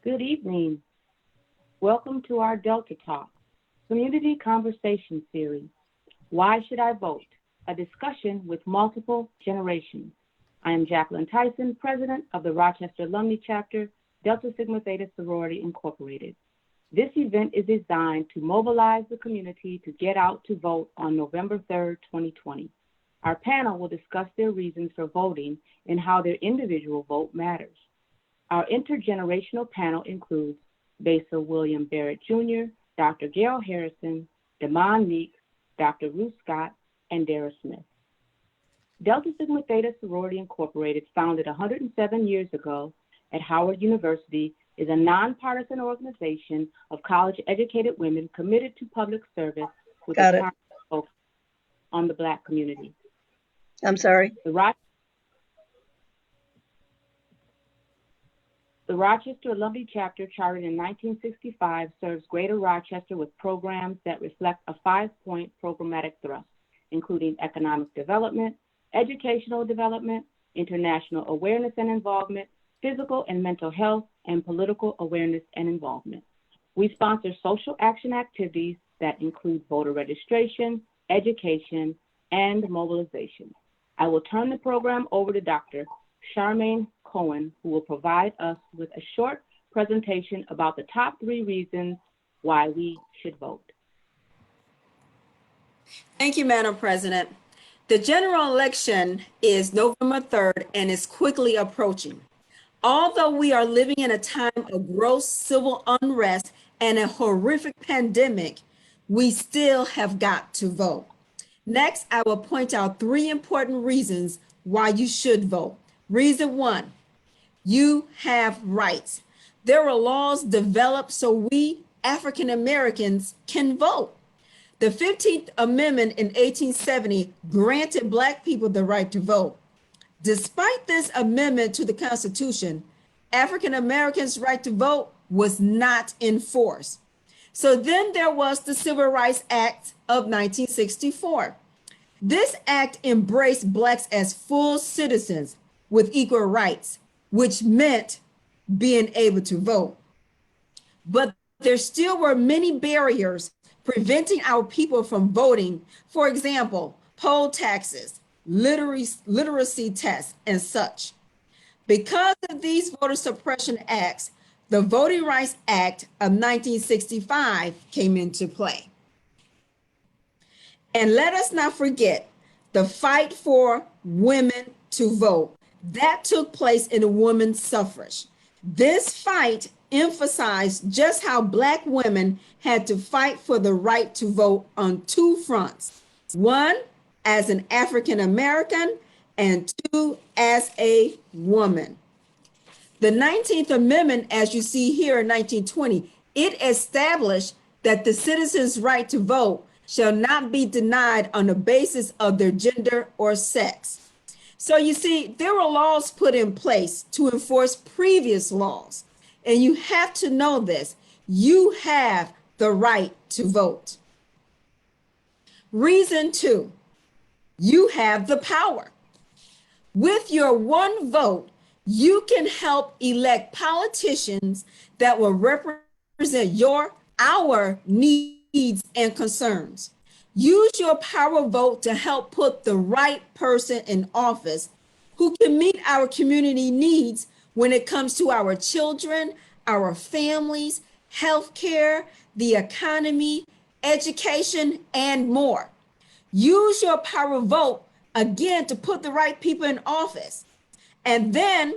Good evening. Welcome to our Delta Talk Community Conversation Series. Why Should I Vote? A discussion with multiple generations. I am Jacqueline Tyson, President of the Rochester Alumnae Chapter, Delta Sigma Theta Sorority Incorporated. This event is designed to mobilize the community to get out to vote on November 3rd, 2020. Our panel will discuss their reasons for voting and how their individual vote matters. Our intergenerational panel includes Basil William Barrett Jr., Dr. Gayle Harrison, Meeks, Dr. Ruth Scott, and Derra Smith. Delta Sigma Theta Sorority Incorporated, founded 107 years ago at Howard University, is a nonpartisan organization of college-educated women committed to public service with a primary focus on the Black community. I'm sorry. The Rochester Alumnae Chapter, chartered in 1965, serves Greater Rochester with programs that reflect a 5-point programmatic thrust, including economic development, educational development, international awareness and involvement, physical and mental health, and political awareness and involvement. We sponsor social action activities that include voter registration, education, and mobilization. I will turn the program over to Dr. Charmaine Cohen, who will provide us with a short presentation about the top 3 reasons why we should vote. Thank you, Madam President. The general election is November 3rd and is quickly approaching. Although we are living in a time of gross civil unrest and a horrific pandemic, we still have got to vote. Next, I will point out 3 important reasons why you should vote. Reason 1, you have rights. There were laws developed so we African Americans can vote. The 15th Amendment in 1870 granted Black people the right to vote. Despite this amendment to the Constitution, African Americans' right to vote was not enforced. So then there was the Civil Rights Act of 1964. This act embraced Blacks as full citizens with equal rights, which meant being able to vote. But there still were many barriers preventing our people from voting. For example, poll taxes, literacy tests, and such. Because of these voter suppression acts, the Voting Rights Act of 1965 came into play. And let us not forget the fight for women to vote. That took place in the women's suffrage. This fight emphasized just how Black women had to fight for the right to vote on 2 fronts. 1, as an African American, and 2, as a woman. The 19th Amendment, as you see here in 1920, it established that the citizens' right to vote shall not be denied on the basis of their gender or sex. So you see, there were laws put in place to enforce previous laws. And you have to know this. You have the right to vote. Reason 2, you have the power. With your 1 vote, you can help elect politicians that will represent our needs and concerns. Use your power vote to help put the right person in office who can meet our community needs when it comes to our children, our families, healthcare, the economy, education, and more. Use your power vote again to put the right people in office, and then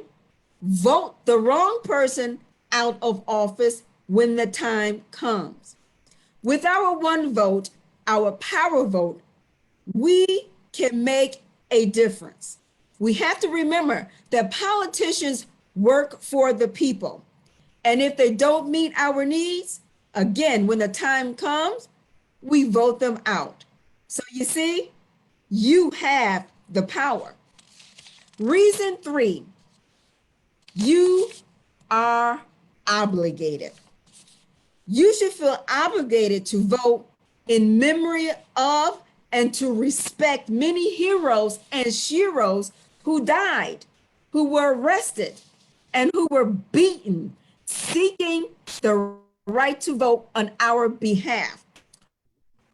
vote the wrong person out of office when the time comes. With our 1 vote, our power vote, we can make a difference. We have to remember that politicians work for the people. And if they don't meet our needs, again, when the time comes, we vote them out. So you see, you have the power. Reason 3, you are obligated. You should feel obligated to vote in memory of and to respect many heroes and sheroes who died, who were arrested, and who were beaten, seeking the right to vote on our behalf.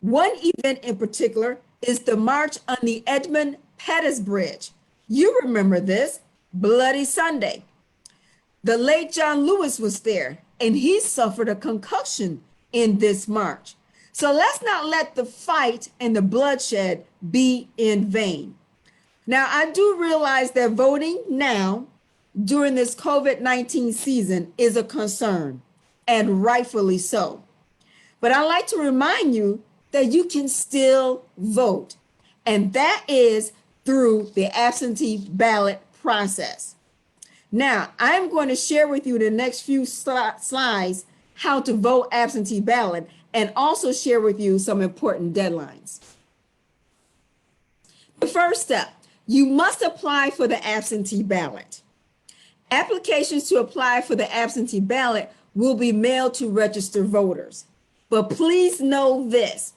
One event in particular is the March on the Edmund Pettus Bridge. You remember this, Bloody Sunday. The late John Lewis was there, and he suffered a concussion in this march. So let's not let the fight and the bloodshed be in vain. Now, I do realize that voting now during this COVID-19 season is a concern, and rightfully so. But I'd like to remind you that you can still vote, and that is through the absentee ballot process. Now, I'm going to share with you the next few slides how to vote absentee ballot, and also share with you some important deadlines. The first step, you must apply for the absentee ballot. Applications to apply for the absentee ballot will be mailed to registered voters. But please know this,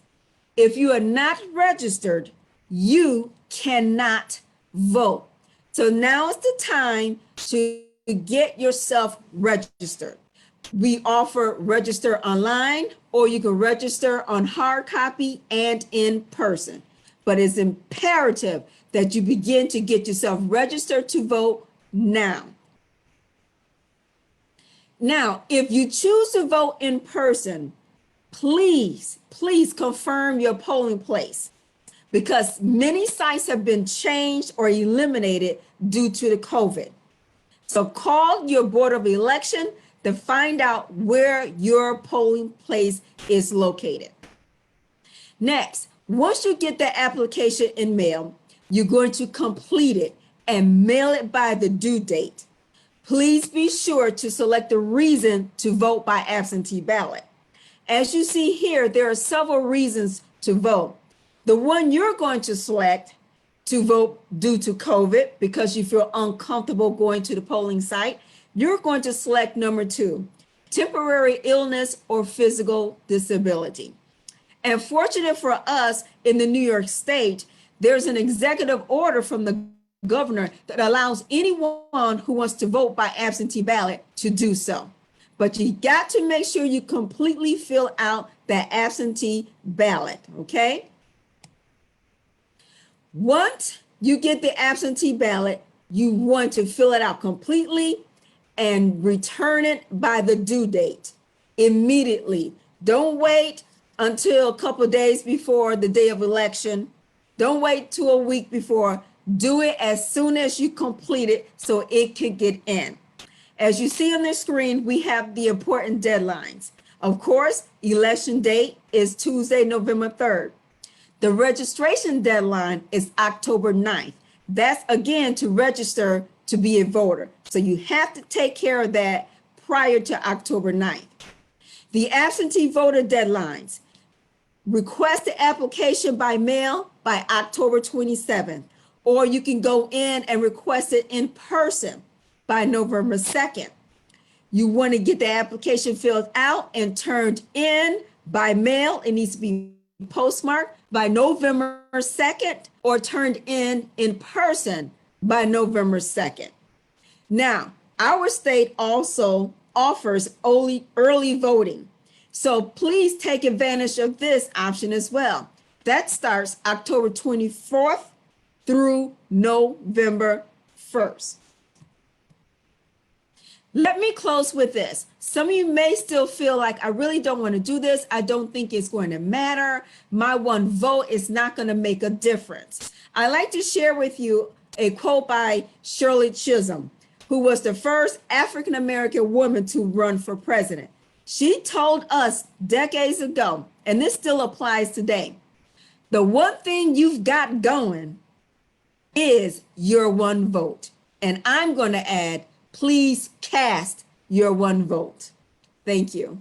if you are not registered, you cannot vote. So now is the time to get yourself registered. We offer register online, or you can register on hard copy and in person. But it's imperative that you begin to get yourself registered to vote now. Now, if you choose to vote in person, please confirm your polling place, because many sites have been changed or eliminated due to the COVID. So call your Board of Election to find out where your polling place is located. Next, once you get the application in mail, you're going to complete it and mail it by the due date. Please be sure to select the reason to vote by absentee ballot. As you see here, there are several reasons to vote. The one you're going to select to vote due to COVID, because you feel uncomfortable going to the polling site, you're going to select number 2, temporary illness or physical disability. And fortunate for us in the New York State, there's an executive order from the governor that allows anyone who wants to vote by absentee ballot to do so. But you got to make sure you completely fill out that absentee ballot, okay? Once you get the absentee ballot, you want to fill it out completely and return it by the due date immediately. Don't wait until a couple of days before the day of election. Don't wait till a week before. Do it as soon as you complete it so it can get in. As you see on the screen, we have the important deadlines. Of course, election date is Tuesday, November 3rd. The registration deadline is October 9th. That's again to register to be a voter. So you have to take care of that prior to October 9th. The absentee voter deadlines. Request the application by mail by October 27th, or you can go in and request it in person by November 2nd. You want to get the application filled out and turned in by mail. It needs to be postmarked by November 2nd or turned in person by November 2nd. Now, our state also offers early voting. So please take advantage of this option as well. That starts October 24th through November 1st. Let me close with this. Some of you may still feel like, I really don't want to do this. I don't think it's going to matter. My one vote is not going to make a difference. I'd like to share with you a quote by Shirley Chisholm, who was the first African-American woman to run for president. She told us decades ago, and this still applies today, the one thing you've got going is your one vote. And I'm going to add, please cast your one vote. Thank you.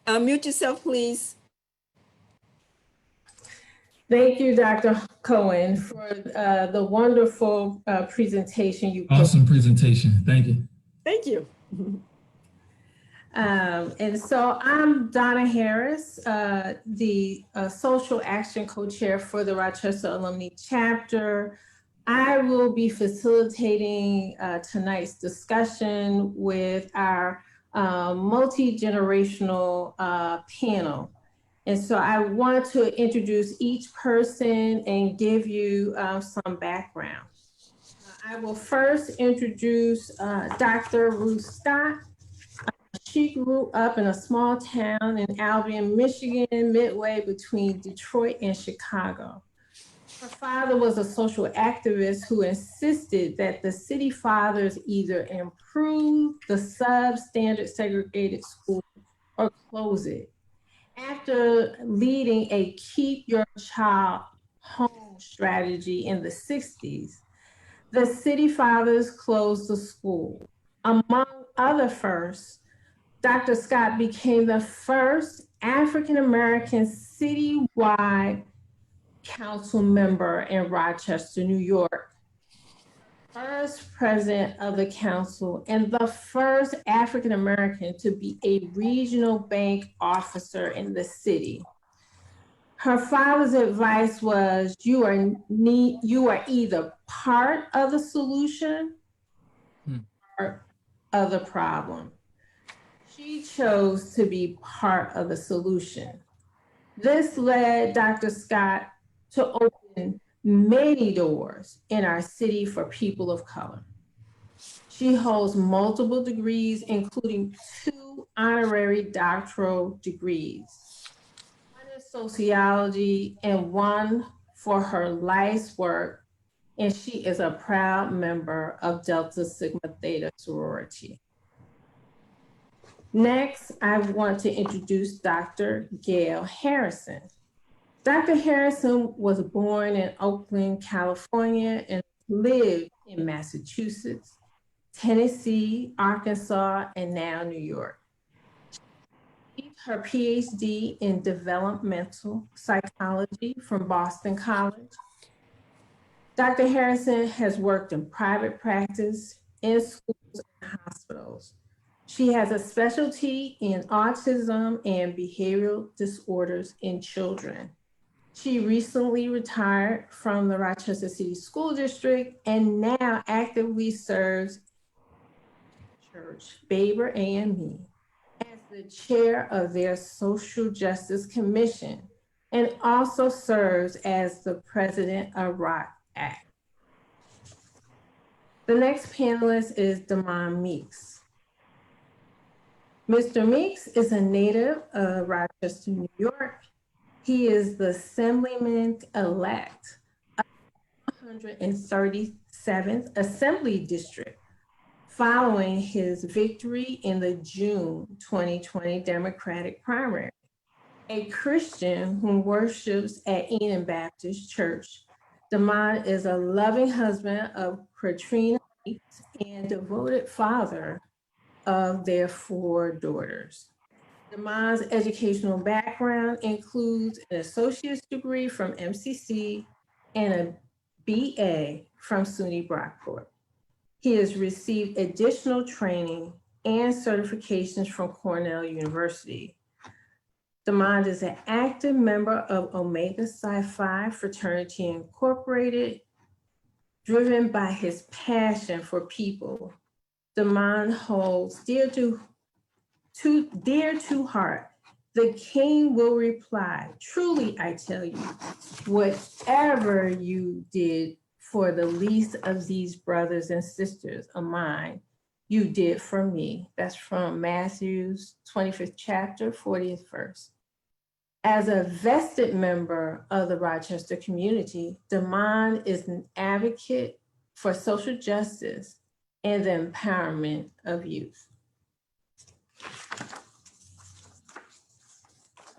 Unmute yourself, please. Thank you, Dr. Cohen, for the wonderful presentation you Awesome presentation. Thank you. Thank you. And so I'm Donna Harris, the Social Action Co-Chair for the Rochester Alumnae Chapter. I will be facilitating tonight's discussion with our multi-generational panel. And so I want to introduce each person and give you some background. I will first introduce Dr. Ruth Scott. She grew up in a small town in Albion, Michigan, midway between Detroit and Chicago. Her father was a social activist who insisted that the city fathers either improve the substandard segregated school or close it. After leading a keep your child home strategy in the 60s, the city fathers closed the school. Among other firsts, Dr. Scott became the first African-American citywide council member in Rochester, New York, first president of the council, and the first African-American to be a regional bank officer in the city. Her father's advice was, you are either part of the solution or of the problem. She chose to be part of the solution. This led Dr. Scott to open many doors in our city for people of color. She holds multiple degrees, including 2 honorary doctoral degrees, 1 in sociology and 1 for her life's work, and she is a proud member of Delta Sigma Theta sorority. Next, I want to introduce Dr. Gayle Harrison. Dr. Harrison was born in Oakland, California, and lived in Massachusetts, Tennessee, Arkansas, and now New York. She received her PhD in developmental psychology from Boston College. Dr. Harrison has worked in private practice, in schools, and hospitals. She has a specialty in autism and behavioral disorders in children. She recently retired from the Rochester City School District and now actively serves Church Baber AME as the chair of their Social Justice Commission and also serves as the president of ROC Act. The next panelist is Damon Meeks. Mr. Meeks is a native of Rochester, New York. He is the Assemblyman-elect of the 137th Assembly District following his victory in the June 2020 Democratic primary. A Christian who worships at Eden Baptist Church, Damon is a loving husband of Katrina Meeks and devoted father of their 4 daughters. Damon's educational background includes an associate's degree from MCC and a BA from SUNY Brockport. He has received additional training and certifications from Cornell University. Damon is an active member of Omega Psi Phi Fraternity Incorporated, driven by his passion for people. Damon holds dear to heart, the king will reply, truly I tell you, whatever you did for the least of these brothers and sisters of mine, you did for me. That's from Matthew's 25th chapter, 40th verse. As a vested member of the Rochester community, Damon is an advocate for social justice and the empowerment of youth.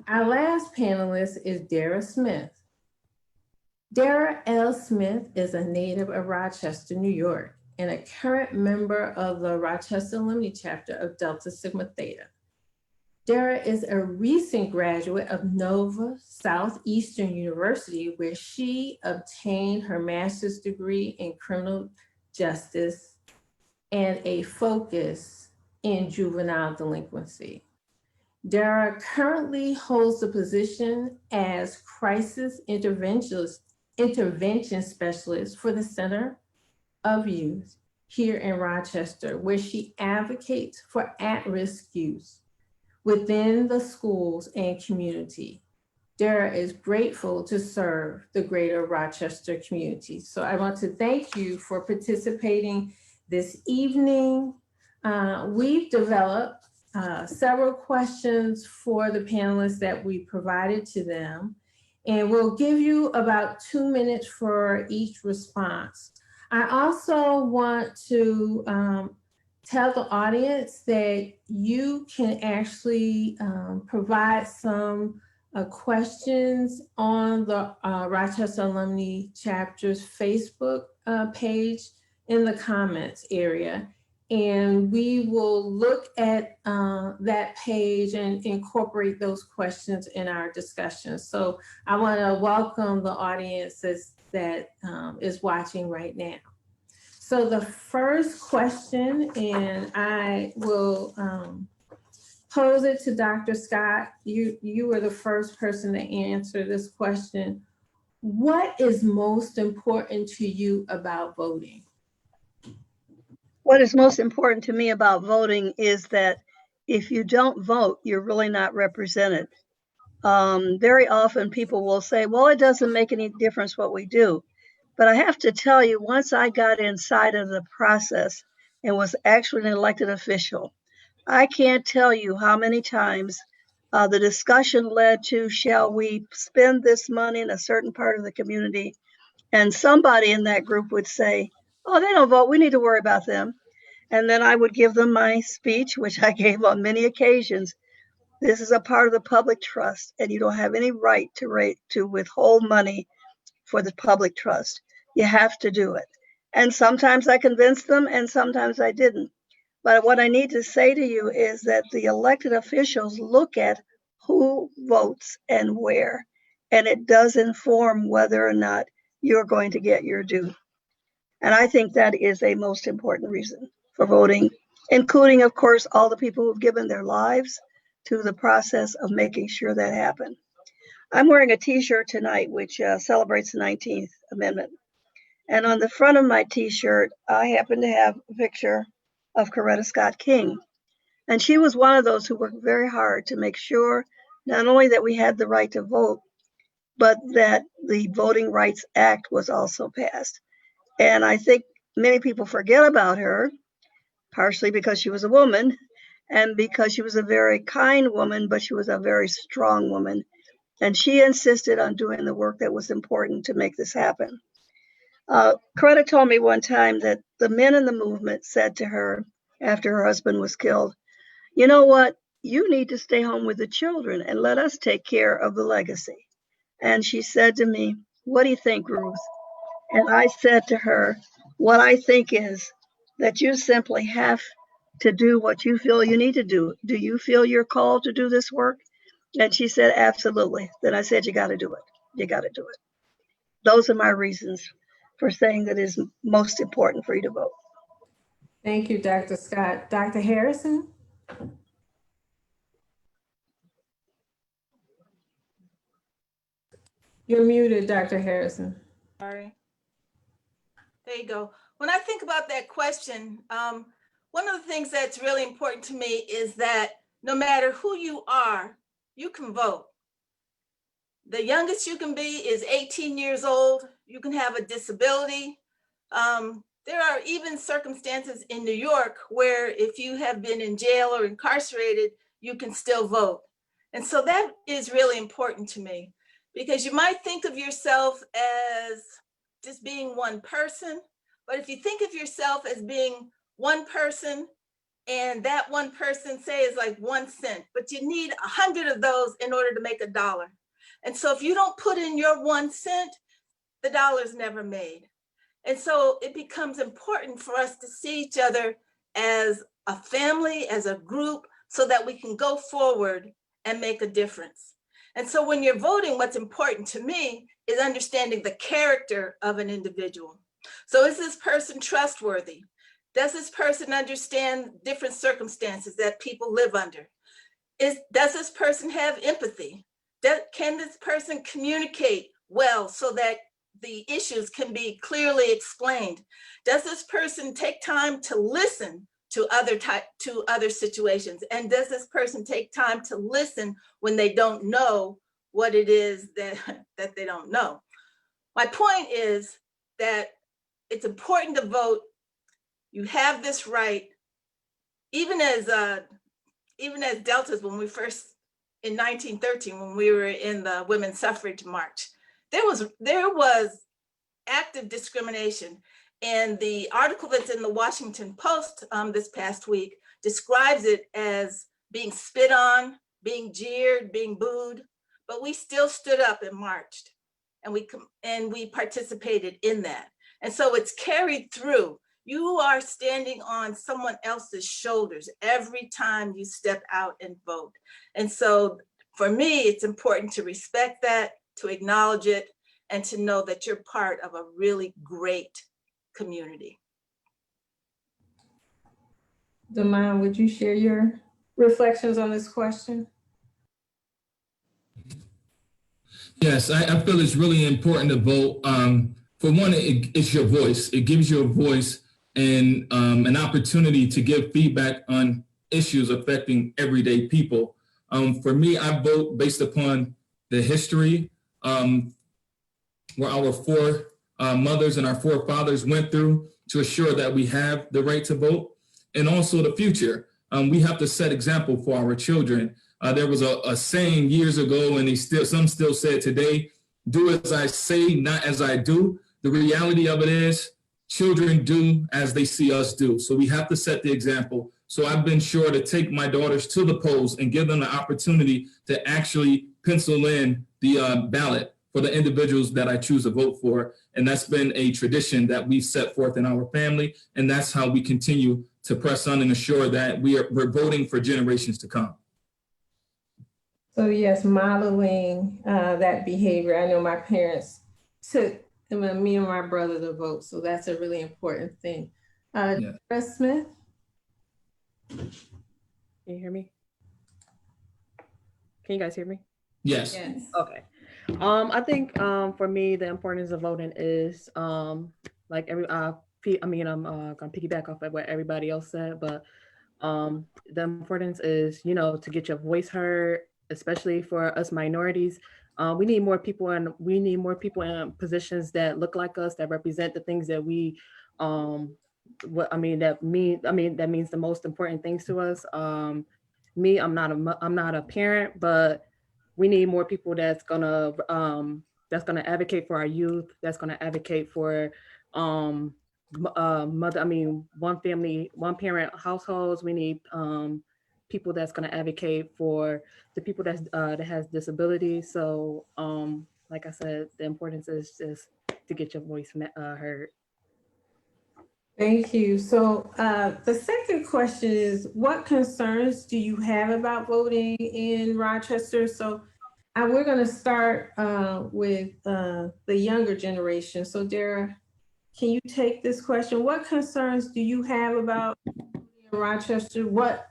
Our last panelist is Derra Smith. Derra L. Smith is a native of Rochester, New York, and a current member of the Rochester Alumnae chapter of Delta Sigma Theta. Derra is a recent graduate of Nova Southeastern University, where she obtained her master's degree in criminal justice and a focus in juvenile delinquency. Derra currently holds the position as crisis intervention specialist for the Center of Youth here in Rochester, where she advocates for at-risk youth within the schools and community. Derra is grateful to serve the greater Rochester community. So I want to thank you for participating this evening. We've developed several questions for the panelists that we provided to them, and we'll give you about 2 minutes for each response. I also want to tell the audience that you can actually provide some questions on the Rochester Alumni Chapter's Facebook page in the comments area. And we will look at that page and incorporate those questions in our discussion. So I want to welcome the audience that is watching right now. So the first question, and I will pose it to Dr. Scott. You were the first person to answer this question. What is most important to you about voting? What is most important to me about voting is that if you don't vote, you're really not represented. Very often people will say, well, it doesn't make any difference what we do. But I have to tell you, once I got inside of the process and was actually an elected official, I can't tell you how many times the discussion led to, shall we spend this money in a certain part of the community? And somebody in that group would say, oh, they don't vote, we need to worry about them. And then I would give them my speech, which I gave on many occasions. This is a part of the public trust, and you don't have any right to withhold money for the public trust. You have to do it. And sometimes I convinced them, and sometimes I didn't. But what I need to say to you is that the elected officials look at who votes and where, and it does inform whether or not you're going to get your due. And I think that is a most important reason for voting, including, of course, all the people who've given their lives to the process of making sure that happened. I'm wearing a t-shirt tonight, which celebrates the 19th Amendment. And on the front of my t-shirt, I happen to have a picture of Coretta Scott King. And she was one of those who worked very hard to make sure not only that we had the right to vote, but that the Voting Rights Act was also passed. And I think many people forget about her, partially because she was a woman and because she was a very kind woman, but she was a very strong woman. And she insisted on doing the work that was important to make this happen. Coretta told me one time that the men in the movement said to her after her husband was killed, you know what, you need to stay home with the children and let us take care of the legacy. And she said to me, what do you think, Ruth? And I said to her, what I think is that you simply have to do what you feel you need to do. Do you feel you're called to do this work? And she said, absolutely. Then I said, you got to do it. You got to do it. Those are my reasons for saying that it is most important for you to vote. Thank you, Dr. Scott. Dr. Harrison? You're muted, Dr. Harrison. Sorry. There you go. When I think about that question, one of the things that's really important to me is that no matter who you are, you can vote. The youngest you can be is 18 years old. You can have a disability. There are even circumstances in New York where if you have been in jail or incarcerated, you can still vote. And so that is really important to me, because you might think of yourself as just being one person, but if you think of yourself as being one person, and that one person, say, is like 1 cent, but you need 100 of those in order to make $1. And so if you don't put in your 1 cent, the dollar's never made. And so it becomes important for us to see each other as a family, as a group, so that we can go forward and make a difference. And so when you're voting, what's important to me is understanding the character of an individual. So is this person trustworthy? Does this person understand different circumstances that people live under? Does this person have empathy? Can this person communicate well so that the issues can be clearly explained? Does this person take time to listen to other situations? And does this person take time to listen when they don't know what it is that they don't know? My point is that it's important to vote. You have this right, even as Deltas, when we first, in 1913, when we were in the women's suffrage march, there was active discrimination. And the article that's in the Washington Post this past week describes it as being spit on, being jeered, being booed, but we still stood up and marched, and we participated in that. And so it's carried through. You are standing on someone else's shoulders every time you step out and vote. And so for me, it's important to respect that, to acknowledge it, and to know that you're part of a really great community. Damon, would you share your reflections on this question? Yes, I feel it's really important to vote. For one, it's your voice. It gives you a voice and an opportunity to give feedback on issues affecting everyday people. For me, I vote based upon the history where our mothers and our forefathers went through to assure that we have the right to vote, and also the future. We have to set example for our children. There was a saying years ago, and some still say it today: "Do as I say, not as I do." The reality of it is, children do as they see us do. So we have to set the example. So I've been sure to take my daughters to the polls and give them the opportunity to actually pencil in the ballot for the individuals that I choose to vote for. And that's been a tradition that we've set forth in our family. And that's how we continue to press on and assure that we're voting for generations to come. So yes, modeling that behavior. I know my parents took me and my brother to vote, so that's a really important thing. Derra Smith? Can you hear me? Can you guys hear me? Yes. Yes. Okay. I think for me, the importance of voting is like I'm gonna piggyback off of what everybody else said, but the importance is, to get your voice heard, especially for us minorities. We need more people in positions that look like us, that represent the things that we that means the most important things to us. Me, I'm not a parent, but we need more people that's gonna advocate for our youth, that's gonna advocate for one parent households. We need people that's gonna advocate for the people that has disabilities. So like I said, the importance is just to get your voice heard. Thank you. So the second question is, what concerns do you have about voting in Rochester? So we're going to start with the younger generation. So Derra, can you take this question? What concerns do you have about voting in Rochester? What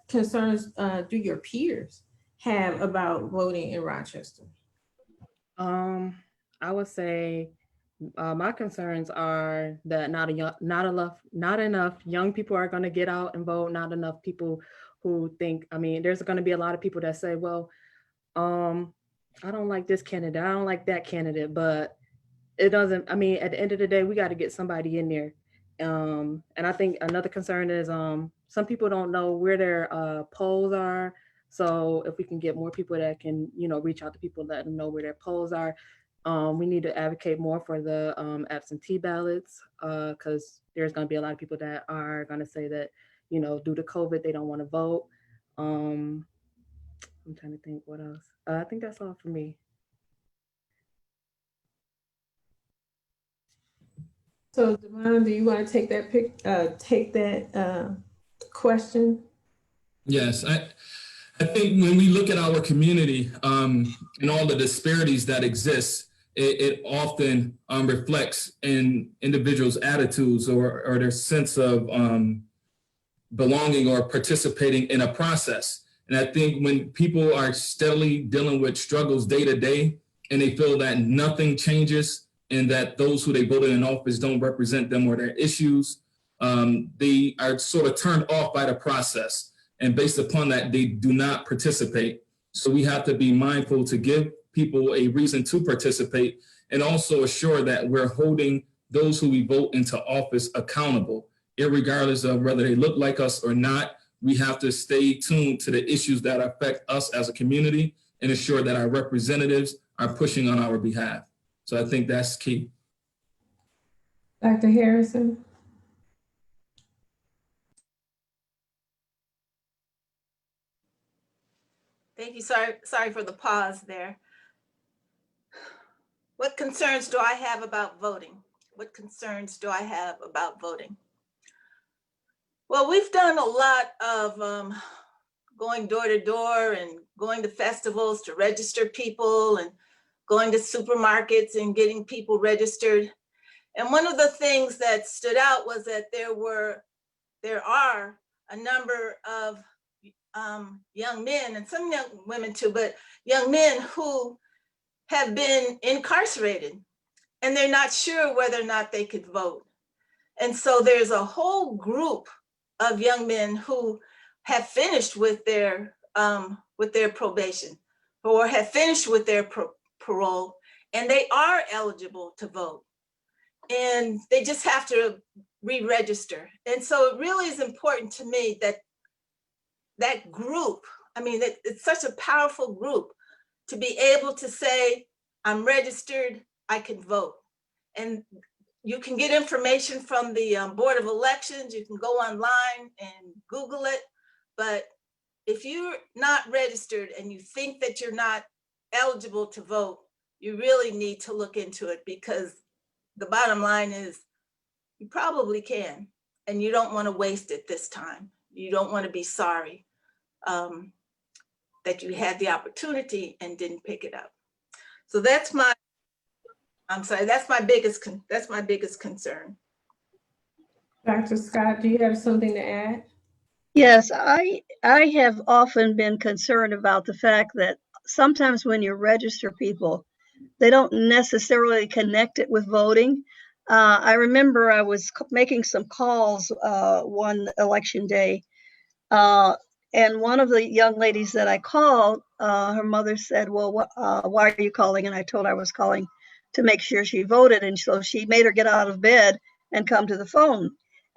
concerns do your peers have about voting in Rochester? I would say my concerns are that not enough young people are going to get out and vote. Not enough people who think. There's going to be a lot of people that say, "Well, I don't like this candidate. I don't like that candidate." But it doesn't. At the end of the day, we got to get somebody in there. And I think another concern is some people don't know where their polls are. So if we can get more people that can, reach out to people, let them know where their polls are. We need to advocate more for the absentee ballots, because there's going to be a lot of people that are going to say that, due to COVID, they don't want to vote. I'm trying to think what else. I think that's all for me. So, Damon, do you want to take that question? Yes, I think when we look at our community and all the disparities that exist, it often reflects in individuals' attitudes or their sense of belonging or participating in a process. And I think when people are steadily dealing with struggles day to day, and they feel that nothing changes and that those who they voted in office don't represent them or their issues, they are sort of turned off by the process. And based upon that, they do not participate. So we have to be mindful to give people a reason to participate and also assure that we're holding those who we vote into office accountable, irregardless of whether they look like us or not. We have to stay tuned to the issues that affect us as a community and ensure that our representatives are pushing on our behalf. So I think that's key. Dr. Harrison? Thank you. Sorry for the pause there. What concerns do I have about voting? What concerns do I have about voting? Well, we've done a lot of going door to door and going to festivals to register people and going to supermarkets and getting people registered. And one of the things that stood out was that there are a number of young men and some young women too, but young men who have been incarcerated and they're not sure whether or not they could vote. And so there's a whole group of young men who have finished with their probation or have finished with their parole, and they are eligible to vote. And they just have to re-register. And so it really is important to me that that group, I mean, it's such a powerful group to be able to say, I'm registered, I can vote. And you can get information from the Board of Elections, you can go online and Google it, but if you're not registered and you think that you're not eligible to vote, you really need to look into it, because the bottom line is you probably can, and you don't want to waste it this time. You don't want to be sorry that you had the opportunity and didn't pick it up. So that's my biggest concern. Dr. Scott, do you have something to add? Yes, I have often been concerned about the fact that sometimes when you register people, they don't necessarily connect it with voting. I remember I was making some calls one election day, and one of the young ladies that I called, her mother said, well, why are you calling? And I told her I was calling to make sure she voted. And so she made her get out of bed and come to the phone.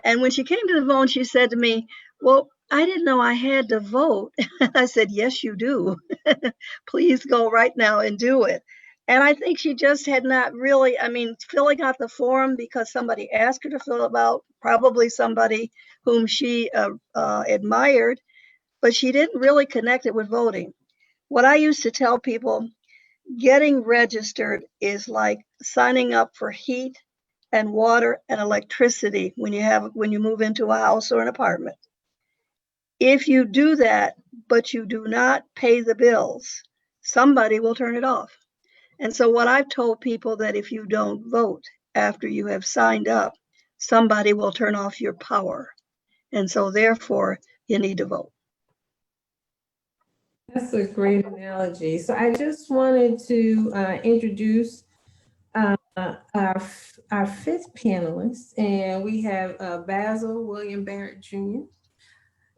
And when she came to the phone, she said to me, well, I didn't know I had to vote. I said, yes, you do. Please go right now and do it. And I think she just had not really, filling out the form because somebody asked her to fill it out, probably somebody whom she admired, but she didn't really connect it with voting. What I used to tell people, getting registered is like signing up for heat and water and electricity when you move into a house or an apartment. If you do that, but you do not pay the bills, somebody will turn it off. And so what I've told people, that if you don't vote after you have signed up, somebody will turn off your power. And so therefore, you need to vote. That's a great analogy. So I just wanted to introduce our fifth panelist, and we have Basil William Barrett Jr.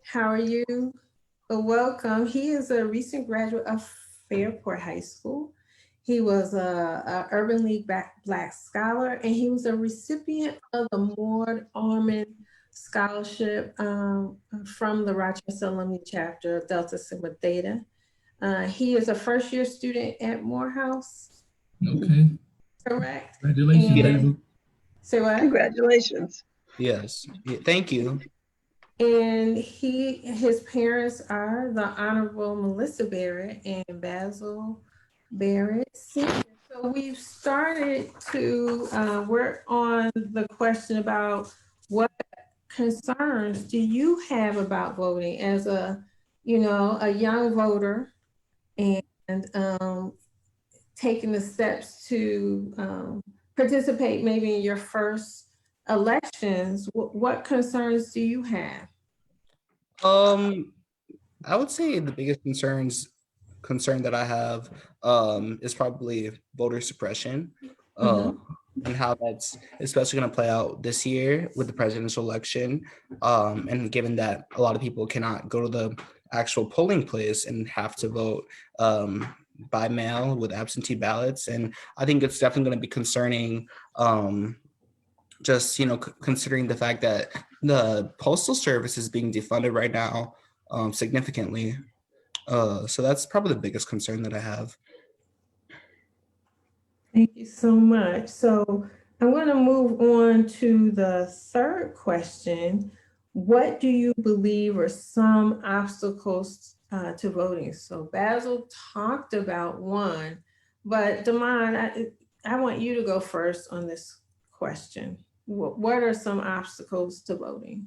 How are you? Welcome. He is a recent graduate of Fairport High School. He was a Urban League Black Scholar, and he was a recipient of the Maud Arman Scholarship from the Rochester Alumnae chapter of Delta Sigma Theta. He is a first-year student at Morehouse. Okay. Correct. Congratulations, Basil. Say what? Congratulations. Yes. Thank you. And his parents are the Honorable Melissa Barrett and Basil Barrett Sr. So we've started to work on the question about what concerns do you have about voting as a young voter, and taking the steps to participate maybe in your first elections, what concerns do you have? I would say the biggest concern that I have is probably voter suppression, and how that's especially going to play out this year with the presidential election. And given that a lot of people cannot go to the actual polling place and have to vote by mail with absentee ballots. And I think it's definitely going to be concerning, just, considering the fact that the postal service is being defunded right now significantly. So that's probably the biggest concern that I have. Thank you so much. So I'm going to move on to the third question. What do you believe are some obstacles to voting? So Basil talked about one, but Damon, I want you to go first on this question. What are some obstacles to voting?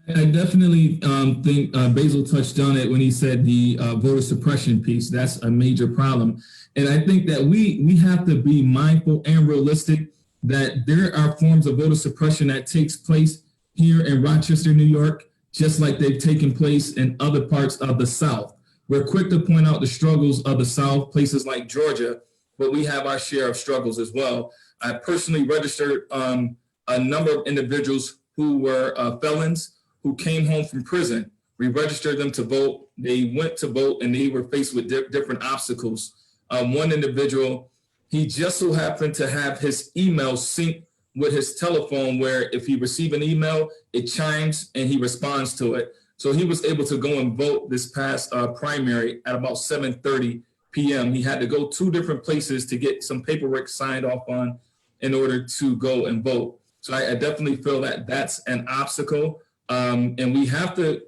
I definitely think Basil touched on it when he said the voter suppression piece. That's a major problem. And I think that we have to be mindful and realistic that there are forms of voter suppression that takes place here in Rochester, New York, just like they've taken place in other parts of the South. We're quick to point out the struggles of the South, places like Georgia, but we have our share of struggles as well. I personally registered a number of individuals who were felons who came home from prison. We registered them to vote. They went to vote and they were faced with different obstacles. One individual, he just so happened to have his email synced with his telephone, where if he receives an email, it chimes and he responds to it. So he was able to go and vote this past primary at about 7:30 p.m. He had to go 2 different places to get some paperwork signed off on in order to go and vote. So I definitely feel that that's an obstacle. And we have to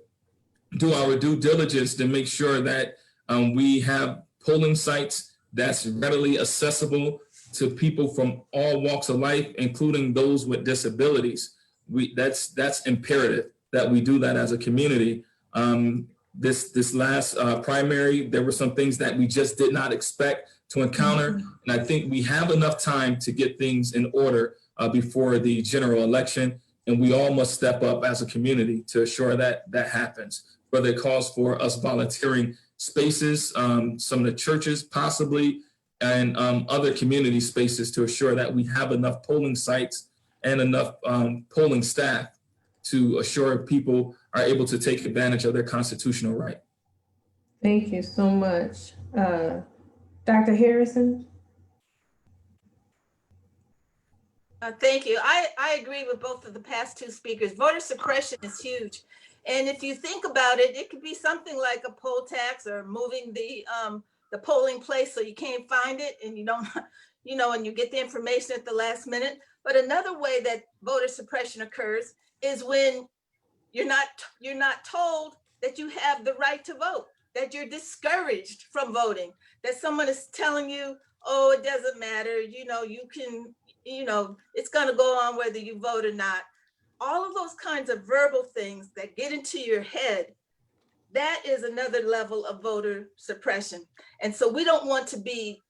do our due diligence to make sure that we have polling sites that's readily accessible to people from all walks of life, including those with disabilities. That's imperative that we do that as a community. This last primary, there were some things that we just did not expect to encounter. And I think we have enough time to get things in order before the general election. And we all must step up as a community to assure that that happens, whether it calls for us volunteering spaces, some of the churches possibly, and other community spaces to assure that we have enough polling sites and enough polling staff to assure people are able to take advantage of their constitutional right. Thank you so much. Dr. Harrison? Thank you. I agree with both of the past 2 speakers. Voter suppression is huge. And if you think about it, it could be something like a poll tax or moving the polling place so you can't find it and you don't, and you get the information at the last minute. But another way that voter suppression occurs is when you're not told that you have the right to vote, that you're discouraged from voting, that someone is telling you, oh, it doesn't matter, you can, it's going to go on whether you vote or not. All of those kinds of verbal things that get into your head, that is another level of voter suppression. And so we don't want to be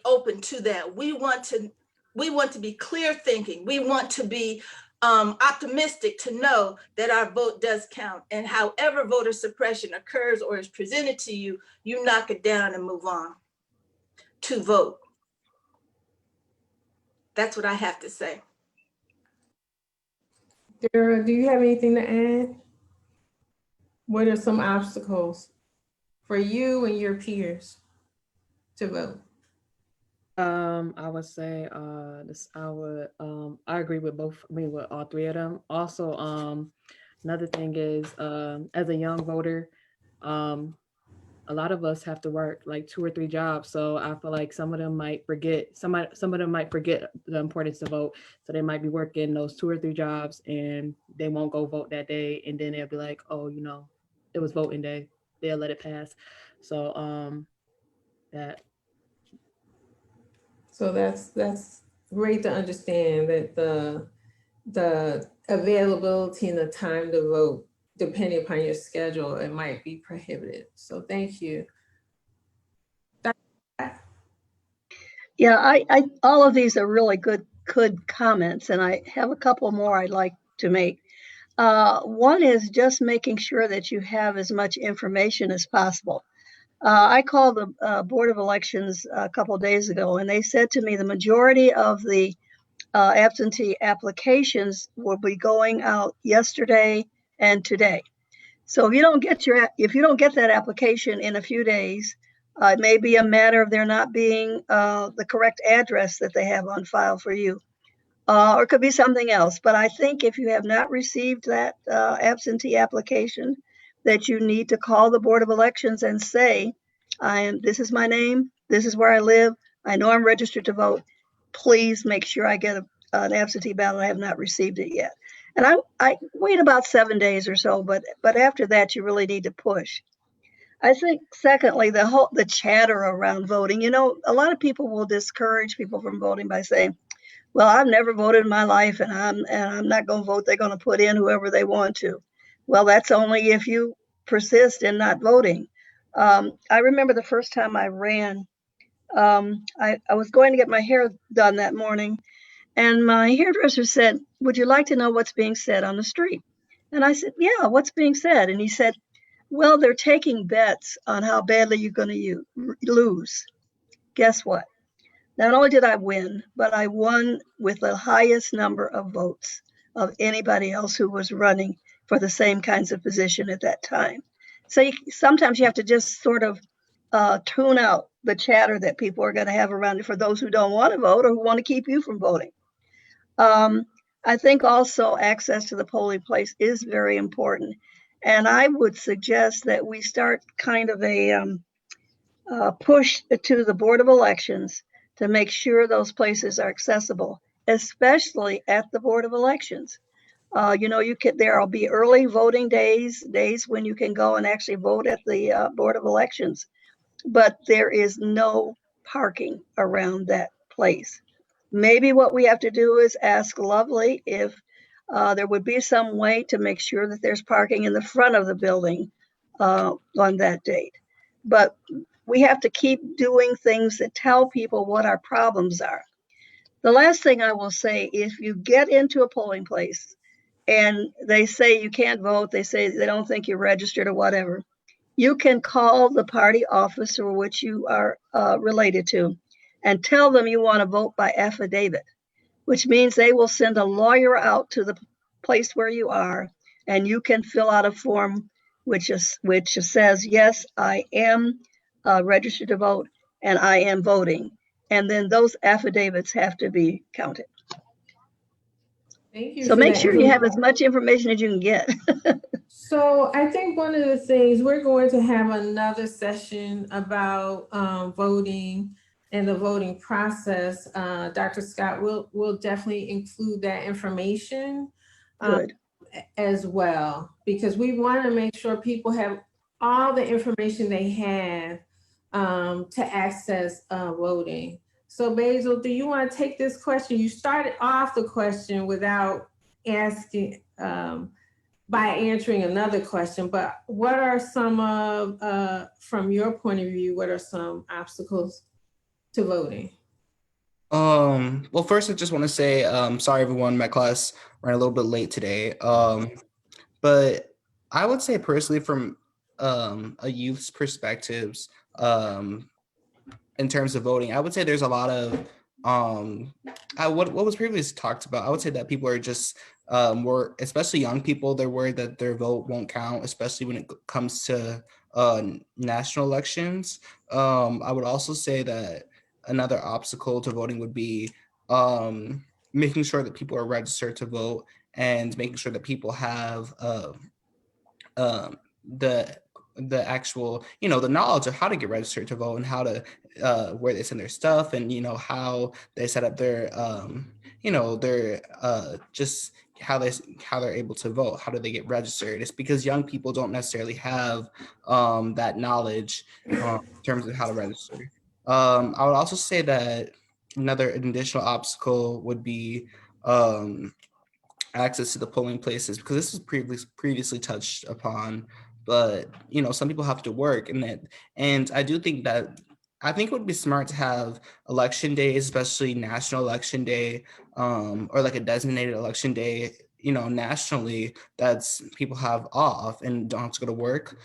open to that. We want to be clear thinking. We want to be optimistic to know that our vote does count. And however voter suppression occurs or is presented to you, you knock it down and move on to vote. That's what I have to say. Derra, do you have anything to add? What are some obstacles for you and your peers to vote? I would say I agree with with all 3 of them. Also, another thing is as a young voter, a lot of us have to work like 2 or 3 jobs. So I feel like some of them might forget the importance of vote. So they might be working those 2 or 3 jobs and they won't go vote that day. And then they'll be like, oh, it was voting day. They'll let it pass. So So that's great to understand that the availability and the time to vote, depending upon your schedule, it might be prohibited. So thank you. Yeah, I all of these are really good comments, and I have a couple more I'd like to make. One is just making sure that you have as much information as possible. I called the Board of Elections a couple of days ago, and they said to me the majority of the absentee applications will be going out yesterday and today. So if you don't get that application in a few days, it may be a matter of there not being the correct address that they have on file for you, or it could be something else. But I think if you have not received that absentee application, that you need to call the Board of Elections and say, this is my name, this is where I live, I know I'm registered to vote. Please make sure I get an absentee ballot. I have not received it yet. And I wait about 7 days or so, but after that, you really need to push. I think, secondly, the chatter around voting. A lot of people will discourage people from voting by saying, "Well, I've never voted in my life, and I'm not going to vote. They're going to put in whoever they want to." Well, that's only if you persist in not voting. I remember the first time I ran. I was going to get my hair done that morning, and my hairdresser said, "Would you like to know what's being said on the street?" And I said, "Yeah, what's being said?" And he said, "Well, they're taking bets on how badly you're going to lose." Guess what? Not only did I win, but I won with the highest number of votes of anybody else who was running for the same kinds of position at that time. So sometimes you have to just sort of tune out the chatter that people are going to have around it for those who don't want to vote or who want to keep you from voting. I think also access to the polling place is very important. And I would suggest that we start kind of a push to the Board of Elections to make sure those places are accessible, especially at the Board of Elections. There'll be early voting days when you can go and actually vote at the Board of Elections, but there is no parking around that place. Maybe what we have to do is ask Lovely if there would be some way to make sure that there's parking in the front of the building on that date. But we have to keep doing things that tell people what our problems are. The last thing I will say, if you get into a polling place and they say you can't vote, they say they don't think you're registered or whatever, you can call the party office or which you are related to and tell them you want to vote by affidavit, which means they will send a lawyer out to the place where you are, and you can fill out a form which says, yes, I am registered to vote and I am voting. And then those affidavits have to be counted. Thank you. So make sure you have as much information as you can get. So I think one of the things, we're going to have another session about voting and the voting process. Dr. Scott will definitely include that information as well, because we want to make sure people have all the information they have to access voting. So Basil, do you want to take this question? You started off the question without asking, by answering another question, but what are some of, from your point of view, what are some obstacles to voting? Well, first I just want to say, sorry everyone, my class ran a little bit late today. But I would say personally from a youth's perspectives, in terms of voting, I would say there's a lot of what was previously talked about. I would say that people are just more, especially young people, they're worried that their vote won't count, especially when it comes to national elections. I would also say that another obstacle to voting would be making sure that people are registered to vote and making sure that people have the actual, the knowledge of how to get registered to vote and how to where they send their stuff and how they set up their their just how they're able to vote. How do they get registered? It's because young people don't necessarily have that knowledge in terms of how to register. I would also say that another additional obstacle would be access to the polling places, because this was previously touched upon, but some people have to work, and I do think that I think it would be smart to have election days, especially national election day, or like a designated election day, nationally, that's people have off and don't have to go to work.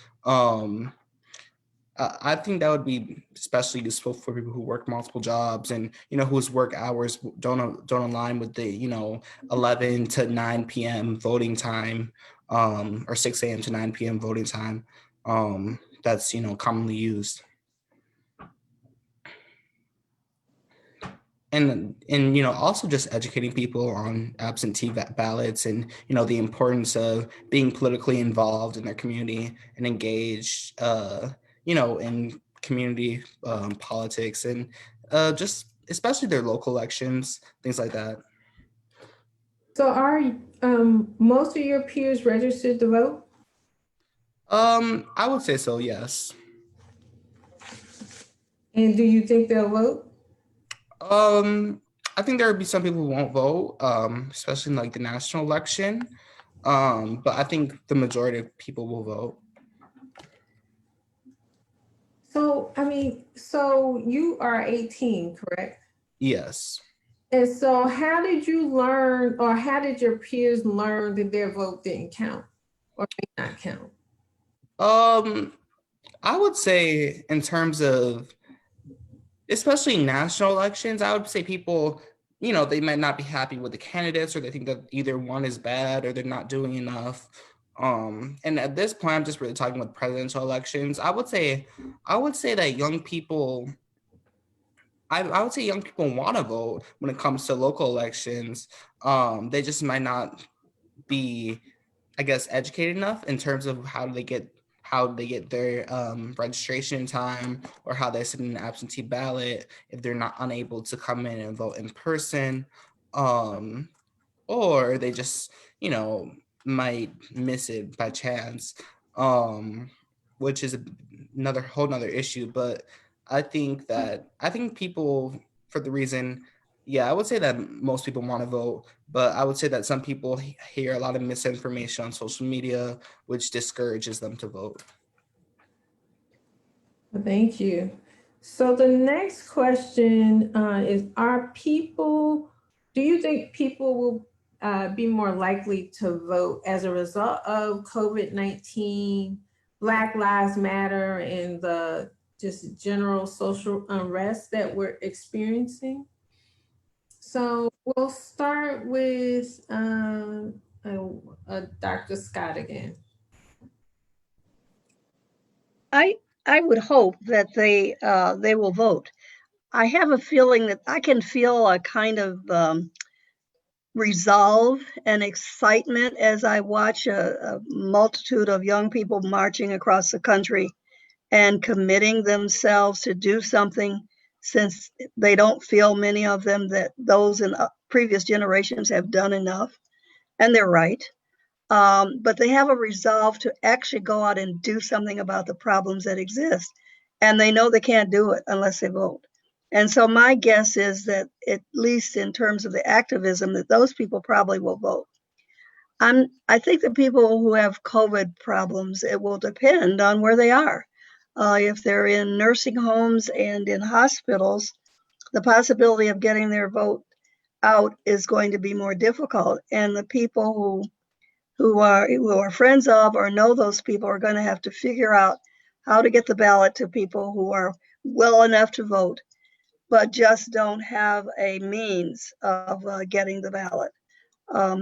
I think that would be especially useful for people who work multiple jobs and whose work hours don't align with the 11 to 9 p.m. voting time, or 6 a.m. to 9 p.m. voting time. That's commonly used. And also just educating people on absentee ballots and the importance of being politically involved in their community and engaged in community politics and just especially their local elections, things like that. So are most of your peers registered to vote? I would say so, yes. And do you think they'll vote? I think there would be some people who won't vote, especially in like the national election. But I think the majority of people will vote. So, so you are 18, correct? Yes. And so how did you learn, or how did your peers learn that their vote didn't count or may not count? I would say in terms of especially national elections, I would say people, they might not be happy with the candidates, or they think that either one is bad or they're not doing enough. And at this point, I'm just really talking about presidential elections. I would say that young people, I would say young people want to vote when it comes to local elections. They just might not be, I guess, educated enough in terms of how they get their registration in time, or how they send an absentee ballot if they're not unable to come in and vote in person, or they just might miss it by chance, which is another whole nother issue. But I think people, for the reason, I would say that most people want to vote, but I would say that some people hear a lot of misinformation on social media, which discourages them to vote. Thank you. So the next question is, do you think people will be more likely to vote as a result of COVID-19, Black Lives Matter, and the just general social unrest that we're experiencing? So we'll start with Dr. Scott again. I would hope that they will vote. I have a feeling that I can feel a kind of resolve and excitement as I watch a multitude of young people marching across the country and committing themselves to do something, since they don't feel, many of them, that those in previous generations have done enough. And they're right. But they have a resolve to actually go out and do something about the problems that exist. And they know they can't do it unless they vote. And so my guess is that, at least in terms of the activism, that those people probably will vote. I think the people who have COVID problems, it will depend on where they are. If they're in nursing homes and in hospitals, the possibility of getting their vote out is going to be more difficult. And the people who are friends of or know those people are going to have to figure out how to get the ballot to people who are well enough to vote, but just don't have a means of getting the ballot. I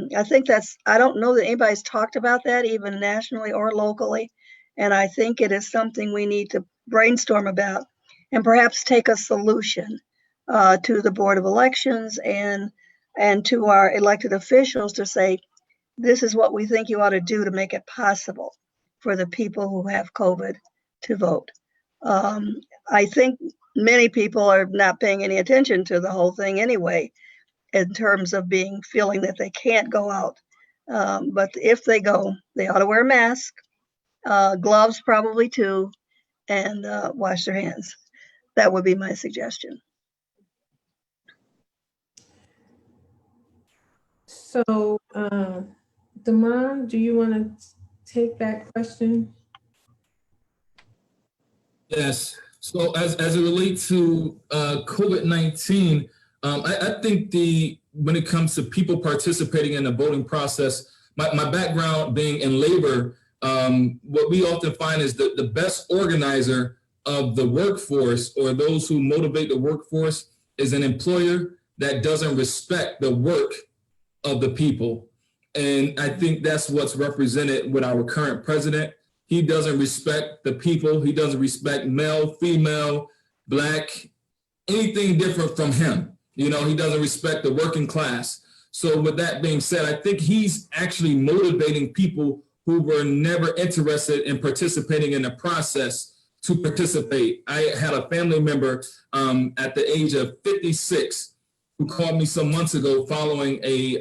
don't know that anybody's talked about that, even nationally or locally. And I think it is something we need to brainstorm about and perhaps take a solution to the Board of Elections and to our elected officials to say, this is what we think you ought to do to make it possible for the people who have COVID to vote. I think many people are not paying any attention to the whole thing anyway, in terms of feeling that they can't go out. But if they go, they ought to wear a mask, gloves probably too, and wash their hands. That would be my suggestion. So, Damon, do you want to take that question? Yes. So as it relates to COVID-19, I think when it comes to people participating in the voting process, my background being in labor, what we often find is that the best organizer of the workforce, or those who motivate the workforce, is an employer that doesn't respect the work of the people. And I think that's what's represented with our current president. He doesn't respect the people. He doesn't respect male, female, Black, anything different from him. He doesn't respect the working class. So with that being said, I think he's actually motivating people who were never interested in participating in the process to participate. I had a family member at the age of 56 who called me some months ago following a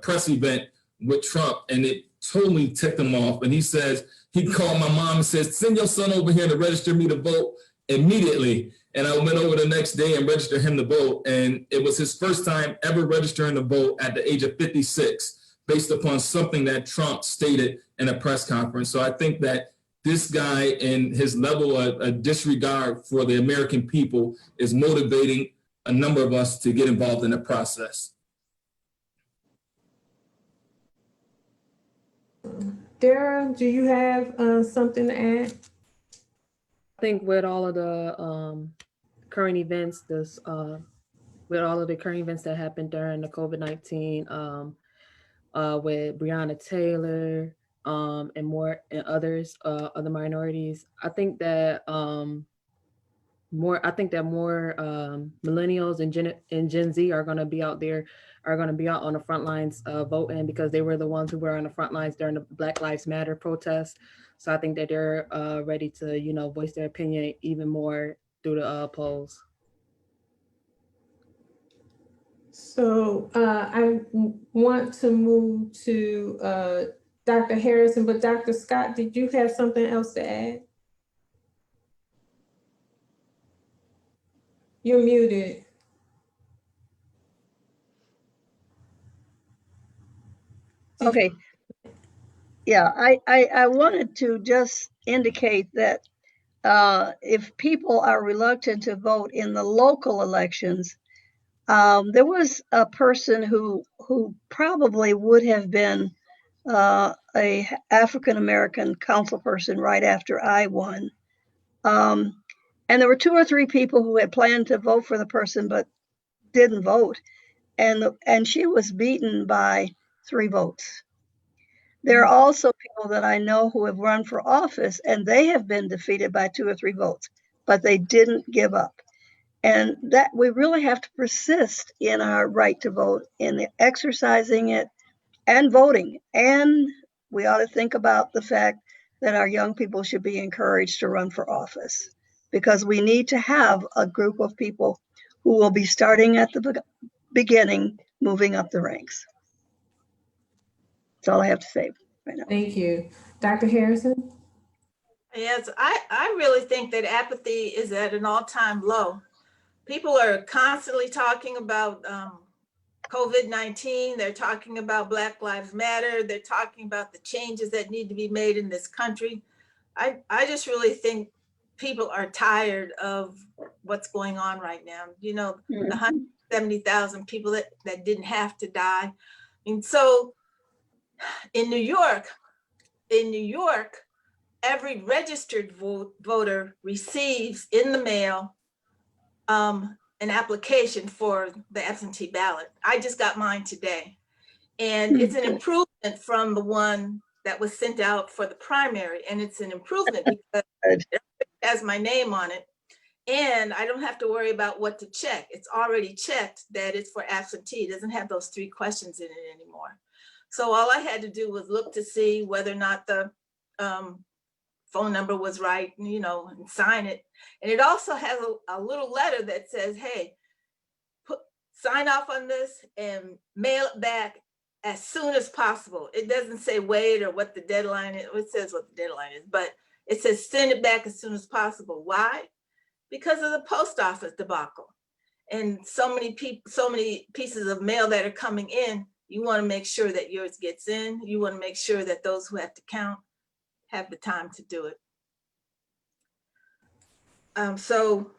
press event with Trump, and it totally ticked him off. And he says, he called my mom and says, send your son over here to register me to vote immediately. And I went over the next day and registered him to vote. And it was his first time ever registering to vote at the age of 56, based upon something that Trump stated in a press conference. So I think that this guy and his level of disregard for the American people is motivating a number of us to get involved in the process. Derra, do you have something to add? I think with all of the current events, with all of the current events that happened during the COVID-19, with Breonna Taylor and others, other minorities, I think that more millennials and Gen Z are going to be out there, are going to be out on the front lines voting, because they were the ones who were on the front lines during the Black Lives Matter protests. So I think that they're ready to, voice their opinion even more through the polls. So I want to move to Dr. Harrison, but Dr. Scott, did you have something else to add? You're muted. Okay. Yeah, I wanted to just indicate that if people are reluctant to vote in the local elections, there was a person who probably would have been a African-American councilperson right after I won. And there were 2 or 3 people who had planned to vote for the person but didn't vote. And she was beaten by 3 votes. There are also people that I know who have run for office and they have been defeated by 2 or 3 votes, but they didn't give up. And that we really have to persist in our right to vote, in exercising it and voting. And we ought to think about the fact that our young people should be encouraged to run for office, because we need to have a group of people who will be starting at the beginning, moving up the ranks. That's all I have to say right now. Thank you. Dr. Harrison? Yes, I really think that apathy is at an all-time low. People are constantly talking about COVID-19. They're talking about Black Lives Matter. They're talking about the changes that need to be made in this country. I just really think people are tired of what's going on right now. The 170,000 people that didn't have to die. And so in New York, every registered voter receives in the mail an application for the absentee ballot. I just got mine today. And it's an improvement from the one that was sent out for the primary. And it's an improvement because it has my name on it. And I don't have to worry about what to check. It's already checked that it's for absentee. It doesn't have those 3 questions in it anymore. So all I had to do was look to see whether or not the phone number was right, and sign it. And it also has a little letter that says, hey, sign off on this and mail it back as soon as possible. It doesn't say wait or what the deadline is. It says what the deadline is, but it says send it back as soon as possible. Why? Because of the post office debacle. And so many pieces of mail that are coming in, you want to make sure that yours gets in. You want to make sure that those who have to count have the time to do it. So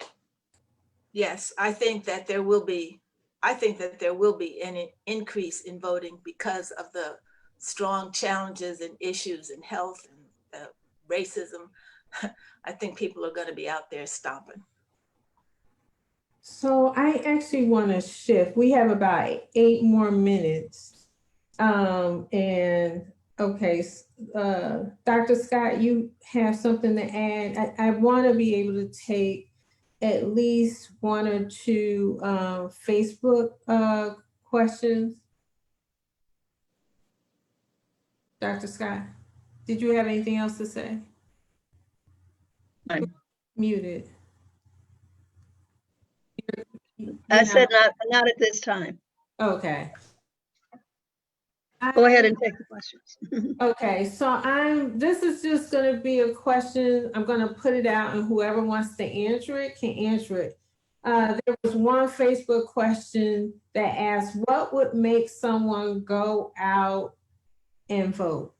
yes, I think that there will be an increase in voting because of the strong challenges and issues in health and racism. I think people are going to be out there stomping. So I actually want to shift. We have about 8 more minutes. And okay, Dr. Scott, you have something to add. I want to be able to take at least 1 or 2 Facebook questions. Dr. Scott, did you have anything else to say? Muted. I said not at this time. Okay. Go ahead and take the questions. Okay, so this is just going to be a question. I'm going to put it out, and whoever wants to answer it can answer it. There was one Facebook question that asked, what would make someone go out and vote?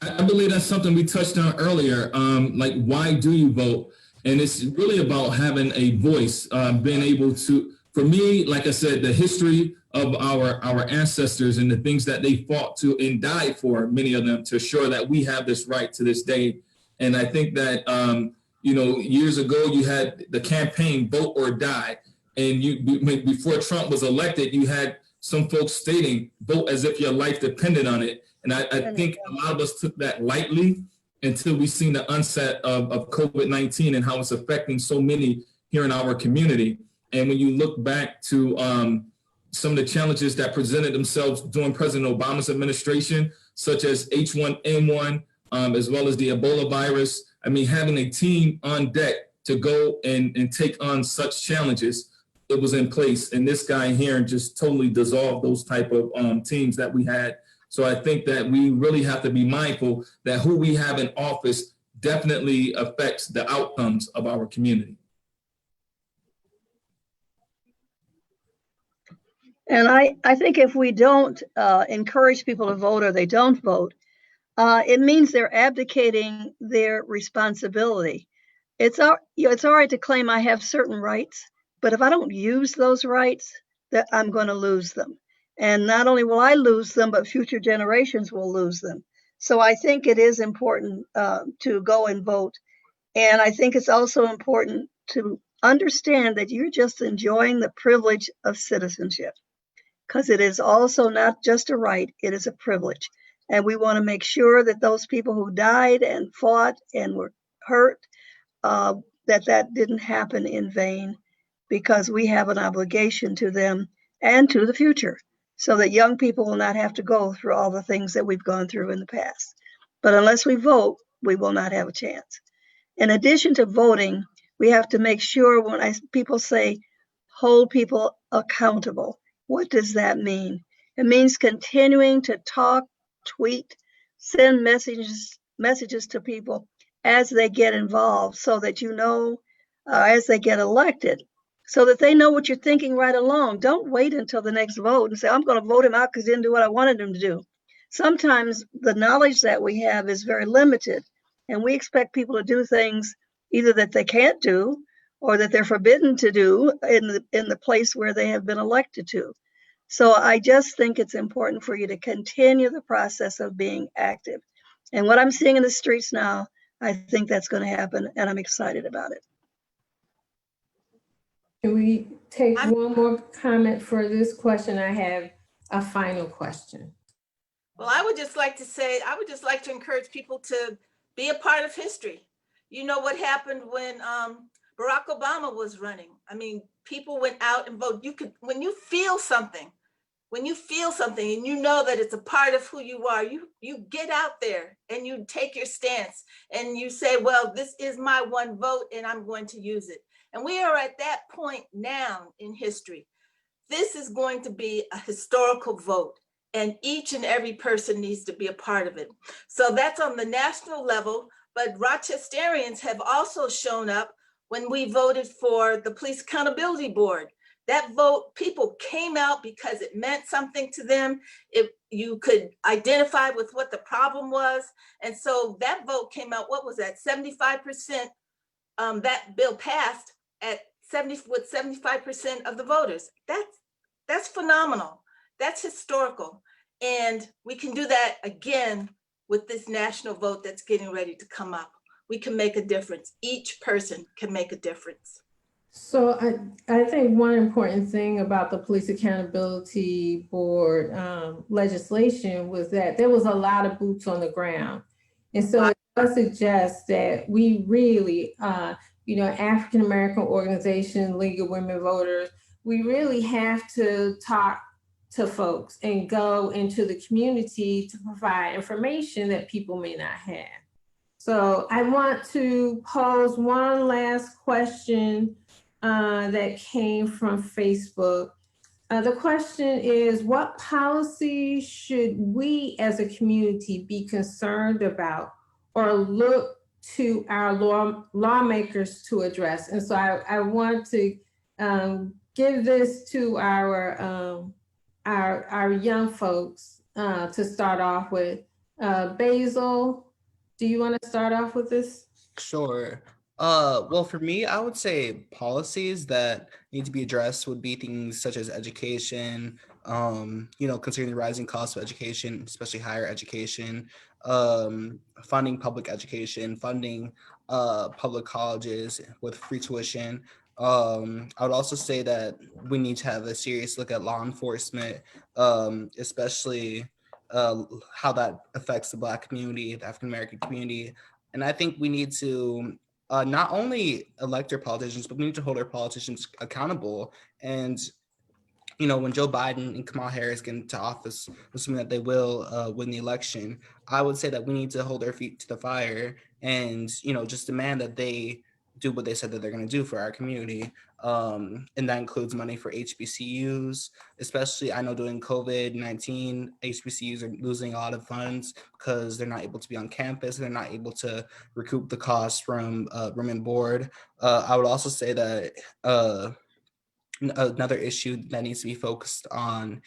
I believe that's something we touched on earlier. Like, why do you vote? And it's really about having a voice, being able to, for me, like I said, the history of our ancestors and the things that they fought to and died for, many of them, to assure that we have this right to this day. And I think that, years ago, you had the campaign Vote or Die. And before Trump was elected, you had some folks stating, vote as if your life depended on it. And I think a lot of us took that lightly until we seen the onset of COVID-19 and how it's affecting so many here in our community. And when you look back to some of the challenges that presented themselves during President Obama's administration, such as H1N1, as well as the Ebola virus, I mean, having a team on deck to go and take on such challenges, it was in place. And this guy here just totally dissolved those type of teams that we had. So I think that we really have to be mindful that who we have in office definitely affects the outcomes of our community. And I think if we don't encourage people to vote or they don't vote, it means they're abdicating their responsibility. It's all right to claim I have certain rights, but if I don't use those rights, that I'm going to lose them. And not only will I lose them, but future generations will lose them. So I think it is important to go and vote. And I think it's also important to understand that you're just enjoying the privilege of citizenship, because it is also not just a right, it is a privilege. And we want to make sure that those people who died and fought and were hurt, that didn't happen in vain, because we have an obligation to them and to the future, so that young people will not have to go through all the things that we've gone through in the past. But unless we vote, we will not have a chance. In addition to voting, we have to make sure, when people say hold people accountable, what does that mean? It means continuing to talk, tweet, send messages to people as they get involved, so that as they get elected, so that they know what you're thinking right along. Don't wait until the next vote and say, I'm going to vote him out because he didn't do what I wanted him to do. Sometimes the knowledge that we have is very limited, and we expect people to do things either that they can't do or that they're forbidden to do in the place where they have been elected to. So I just think it's important for you to continue the process of being active. And what I'm seeing in the streets now, I think that's going to happen, and I'm excited about it. Can we take one more comment for this question? I have a final question. Well, I would just like to encourage people to be a part of history. You know what happened when Barack Obama was running. I mean, people went out and voted. When you feel something and you know that it's a part of who you are, you get out there and you take your stance and you say, well, this is my one vote and I'm going to use it. And we are at that point now in history. This is going to be a historical vote, and each and every person needs to be a part of it. So that's on the national level, but Rochesterians have also shown up when we voted for the Police Accountability Board. That vote, people came out because it meant something to them. You could identify with what the problem was. And so that vote came out, what was that, 75%, that bill passed at 75% of the voters. That's phenomenal. That's historical. And we can do that again with this national vote that's getting ready to come up. We can make a difference. Each person can make a difference. So I think one important thing about the Police Accountability Board legislation was that there was a lot of boots on the ground. And so it does suggest that we really, African-American organization, League of Women Voters, we really have to talk to folks and go into the community to provide information that people may not have. So I want to pose one last question that came from Facebook. The question is, what policies should we as a community be concerned about or look to our lawmakers to address? And so I want to give this to our young folks to start off with. Basil, do you want to start off with this? Sure. Well, for me, I would say policies that need to be addressed would be things such as education, considering the rising cost of education, especially higher education, funding public education, funding public colleges with free tuition. I would also say that we need to have a serious look at law enforcement, especially how that affects the Black community, the African American community. And I think we need to not only elect our politicians, but we need to hold our politicians accountable. And, when Joe Biden and Kamala Harris get into office, assuming that they will win the election, I would say that we need to hold our feet to the fire and, just demand that they do what they said that they're going to do for our community. And that includes money for HBCUs, especially I know during COVID-19, HBCUs are losing a lot of funds because they're not able to be on campus. They're not able to recoup the costs from room and board. I would also say that another issue that needs to be focused on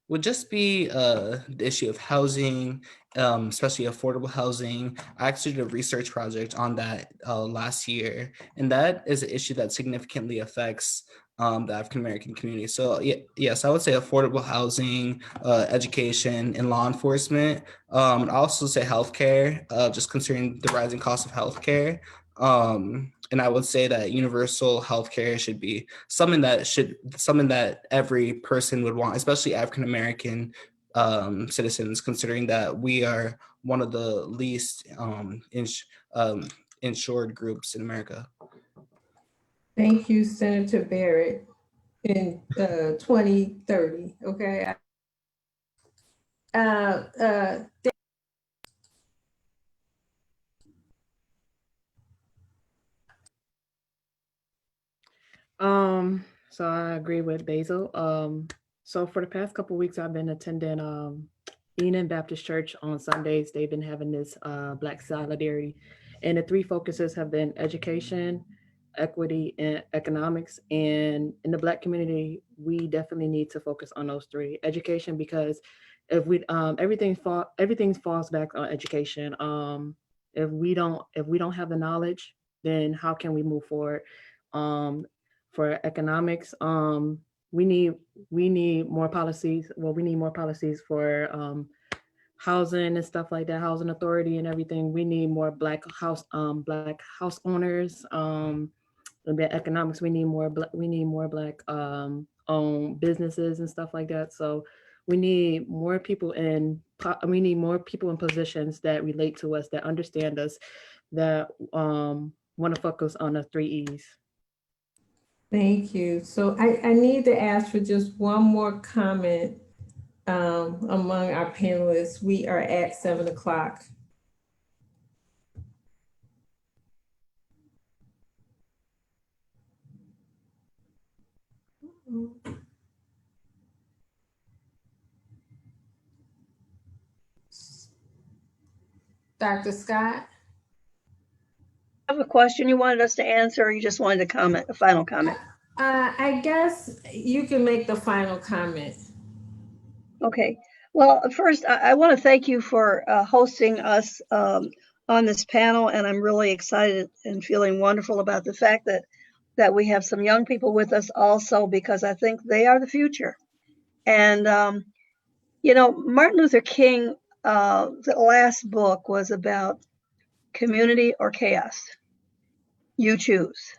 would just be the issue of housing, especially affordable housing. I actually did a research project on that last year, and that is an issue that significantly affects the African American community. So yes, I would say affordable housing, education, and law enforcement. I also say healthcare, just considering the rising cost of healthcare. And I would say that universal healthcare should be something that every person would want, especially African American citizens, considering that we are one of the least insured groups in America. Thank you, Senator Barrett. In 2030, okay. So I agree with Basil. So for the past couple of weeks, I've been attending Enon Baptist Church on Sundays. They've been having this Black Solidarity, and the three focuses have been education, equity, and economics. And in the Black community, we definitely need to focus on those three. Education, because if we everything falls back on education. If we don't have the knowledge, then how can we move forward? For economics, we need more policies. Well, we need more policies for housing and stuff like that, housing authority and everything. We need more black house owners. Economics, we need more black owned businesses and stuff like that. So we need more people in positions that relate to us, that understand us, that want to focus on the 3 E's. Thank you. So I need to ask for just one more comment among our panelists. We are at 7 o'clock. Dr. Scott? I have a question you wanted us to answer, or you just wanted to comment, a final comment? I guess you can make the final comment. Okay. Well, first, I want to thank you for hosting us on this panel, and I'm really excited and feeling wonderful about the fact that we have some young people with us also, because I think they are the future. And Martin Luther King, the last book was about community or chaos. You choose.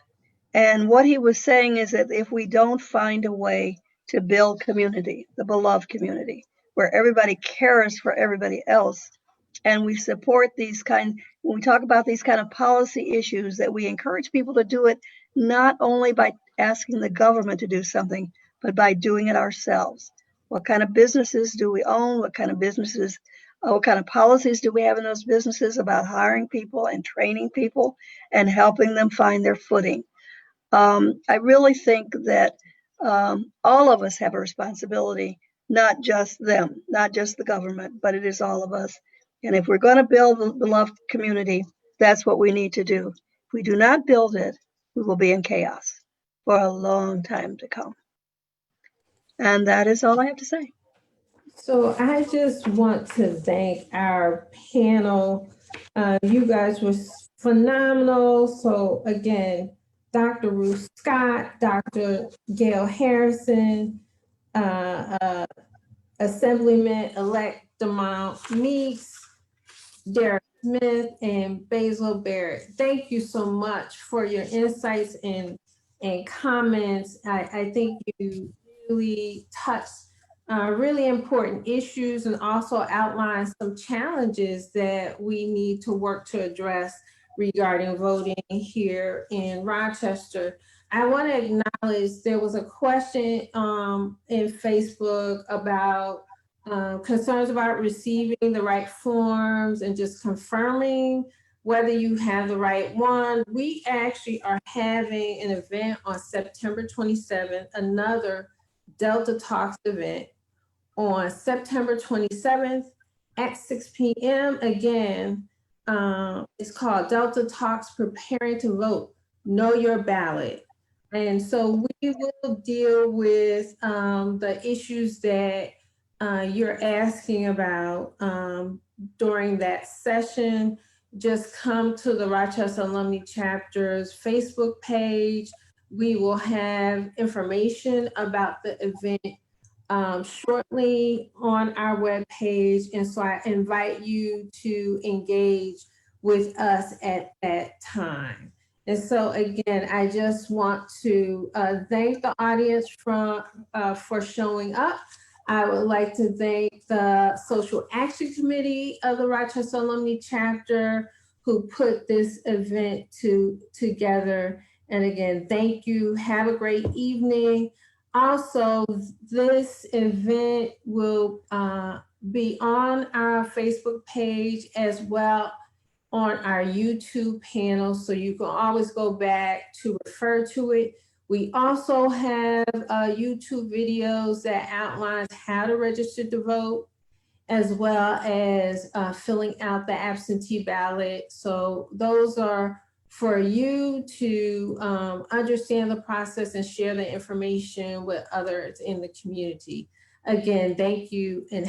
And what he was saying is that if we don't find a way to build community, the beloved community, where everybody cares for everybody else, and we support when we talk about these kind of policy issues, that we encourage people to do it not only by asking the government to do something, but by doing it ourselves. What kind of businesses do we own? What kind of policies do we have in those businesses about hiring people and training people and helping them find their footing? I really think that all of us have a responsibility, not just them, not just the government, but it is all of us. And if we're going to build the beloved community, that's what we need to do. If we do not build it, we will be in chaos for a long time to come. And that is all I have to say. So I just want to thank our panel. You guys were phenomenal. So again, Dr. Ruth Scott, Dr. Gayle Harrison, Assemblyman-elect Meeks, Derra Smith, and Basil Barrett. Thank you so much for your insights and comments. I think you really touched really important issues and also outlined some challenges that we need to work to address regarding voting here in Rochester. I want to acknowledge there was a question in Facebook about concerns about receiving the right forms and just confirming whether you have the right one. We actually are having an event on September 27th, another Delta Talks event on September 27th at 6 p.m. Again, it's called Delta Talks Preparing to Vote, Know Your Ballot. And so we will deal with the issues that you're asking about during that session. Just come to the Rochester Alumni Chapter's Facebook page. We will have information about the event shortly on our webpage. And so I invite you to engage with us at that time. And so again, I just want to thank the audience for showing up. I would like to thank the Social Action Committee of the Rochester Alumni Chapter who put this event together. And again, thank you. Have a great evening. Also, this event will be on our Facebook page as well on our YouTube panel, so you can always go back to refer to it. We also have YouTube videos that outlines how to register to vote, as well as filling out the absentee ballot. So those are for you to understand the process and share the information with others in the community. Again, thank you and